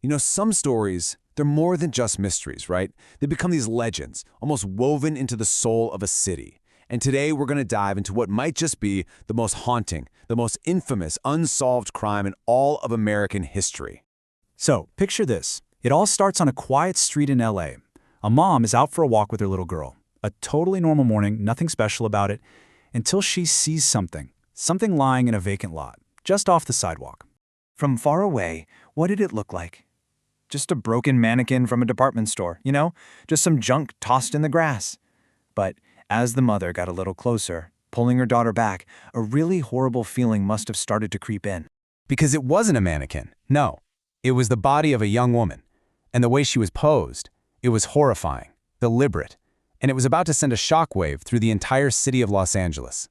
You know, some stories, they're more than just mysteries, right? They become these legends, almost woven into the soul of a city. And today we're going to dive into what might just be the most haunting, the most infamous, unsolved crime in all of American history. So, picture this. It all starts on a quiet street in LA. A mom is out for a walk with her little girl. A totally normal morning, nothing special about it, until she sees something lying in a vacant lot, just off the sidewalk. From far away, what did it look like? Just a broken mannequin from a department store, you know? Just some junk tossed in the grass. But as the mother got a little closer, pulling her daughter back, a really horrible feeling must have started to creep in. Because it wasn't a mannequin. No, it was the body of a young woman. And the way she was posed, it was horrifying, deliberate, and it was about to send a shockwave through the entire city of Los Angeles.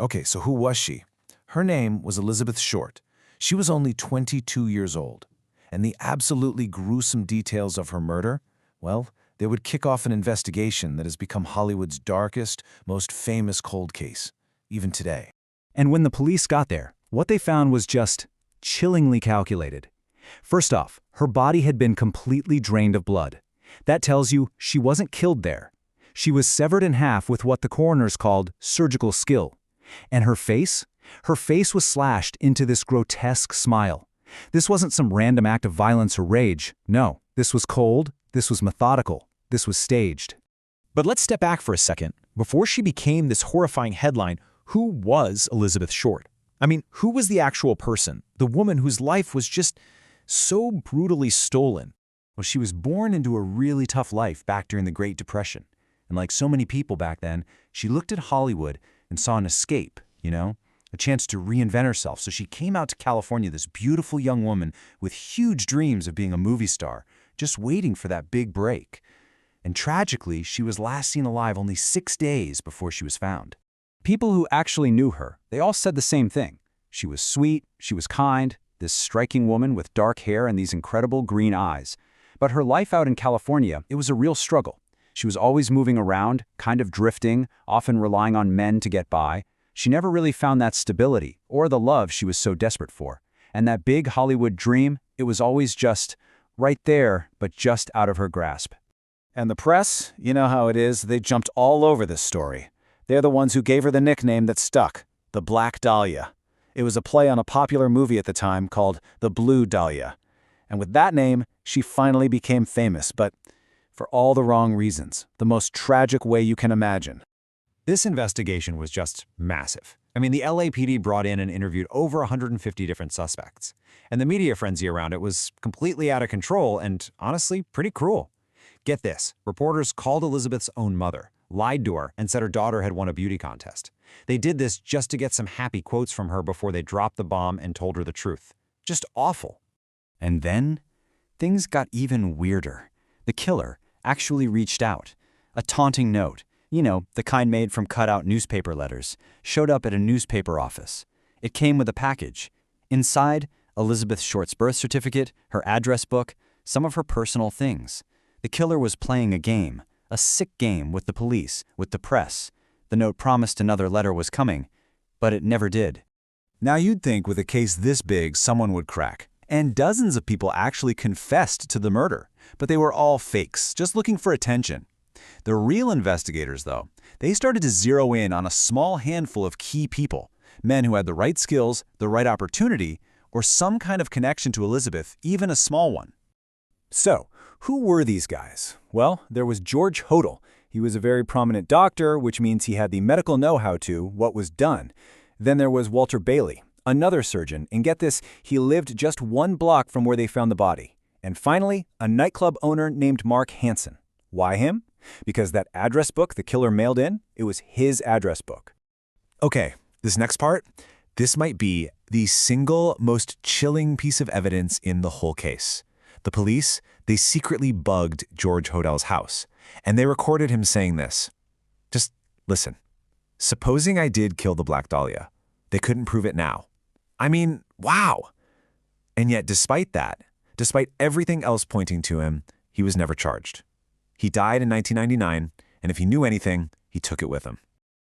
Okay, so who was she? Her name was Elizabeth Short. She was only 22 years old. And the absolutely gruesome details of her murder, well, they would kick off an investigation that has become Hollywood's darkest, most famous cold case, even today. And when the police got there, what they found was just chillingly calculated. First off, her body had been completely drained of blood. That tells you she wasn't killed there. She was severed in half with what the coroners called surgical skill. And her face? Her face was slashed into this grotesque smile. This wasn't some random act of violence or rage. No, this was cold, this was methodical, this was staged. But let's step back for a second. Before she became this horrifying headline, who was Elizabeth Short? I mean, who was the actual person, the woman whose life was just so brutally stolen? Well, she was born into a really tough life back during the Great Depression. And like so many people back then, she looked at Hollywood and saw an escape, a chance to reinvent herself. So she came out to California, this beautiful young woman with huge dreams of being a movie star, just waiting for that big break. And tragically, she was last seen alive only 6 days before she was found. People who actually knew her, they all said the same thing. She was sweet, she was kind, this striking woman with dark hair and these incredible green eyes. But her life out in California, it was a real struggle. She was always moving around, kind of drifting, often relying on men to get by. She never really found that stability or the love she was so desperate for. And that big Hollywood dream, it was always just right there, but just out of her grasp. And the press, you know how it is, they jumped all over this story. They're the ones who gave her the nickname that stuck, the Black Dahlia. It was a play on a popular movie at the time called The Blue Dahlia. And with that name, she finally became famous, but for all the wrong reasons, the most tragic way you can imagine. This investigation was just massive. I mean, the LAPD brought in and interviewed over 150 different suspects. And the media frenzy around it was completely out of control and, honestly, pretty cruel. Get this, reporters called Elizabeth's own mother, lied to her, and said her daughter had won a beauty contest. They did this just to get some happy quotes from her before they dropped the bomb and told her the truth. Just awful. And then, things got even weirder. The killer actually reached out. A taunting note, the kind made from cut-out newspaper letters, showed up at a newspaper office. It came with a package. Inside, Elizabeth Short's birth certificate, her address book, some of her personal things. The killer was playing a game, a sick game with the police, with the press. The note promised another letter was coming, but it never did. Now you'd think with a case this big, someone would crack. And dozens of people actually confessed to the murder, but they were all fakes, just looking for attention. The real investigators, though, they started to zero in on a small handful of key people, men who had the right skills, the right opportunity, or some kind of connection to Elizabeth, even a small one. So, who were these guys? Well, there was George Hodel. He was a very prominent doctor, which means he had the medical know-how to what was done. Then there was Walter Bailey, another surgeon, and get this, he lived just 1 block from where they found the body. And finally, a nightclub owner named Mark Hansen. Why him? Because that address book the killer mailed in, it was his address book. Okay, this next part, this might be the single most chilling piece of evidence in the whole case. The police, they secretly bugged George Hodel's house, and they recorded him saying this. Just listen. Supposing I did kill the Black Dahlia, they couldn't prove it now. I mean, wow! And yet, despite that, despite everything else pointing to him, he was never charged. He died in 1999, and if he knew anything, he took it with him.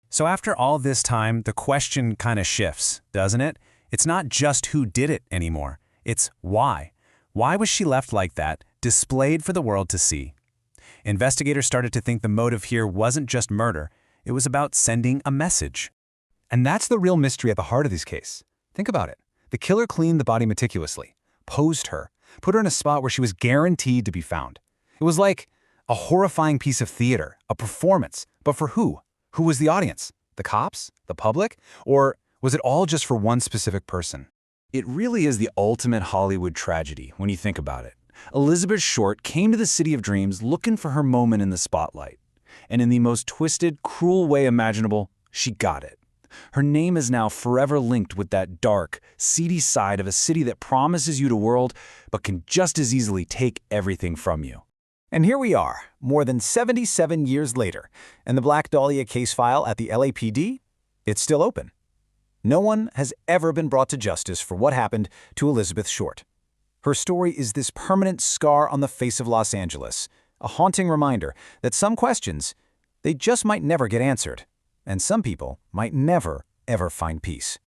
So after all this time, the question kind of shifts, doesn't it? It's not just who did it anymore. It's why. Why was she left like that, displayed for the world to see? Investigators started to think the motive here wasn't just murder, it was about sending a message. And that's the real mystery at the heart of this case. Think about it. The killer cleaned the body meticulously, posed her, put her in a spot where she was guaranteed to be found. It was like a horrifying piece of theater, a performance. But for who? Who was the audience? The cops? The public? Or was it all just for one specific person? It really is the ultimate Hollywood tragedy when you think about it. Elizabeth Short came to the City of Dreams looking for her moment in the spotlight. And in the most twisted, cruel way imaginable, she got it. Her name is now forever linked with that dark, seedy side of a city that promises you the world, but can just as easily take everything from you. And here we are, more than 77 years later, and the Black Dahlia case file at the LAPD, it's still open. No one has ever been brought to justice for what happened to Elizabeth Short. Her story is this permanent scar on the face of Los Angeles, a haunting reminder that some questions, they just might never get answered, and some people might never, ever find peace.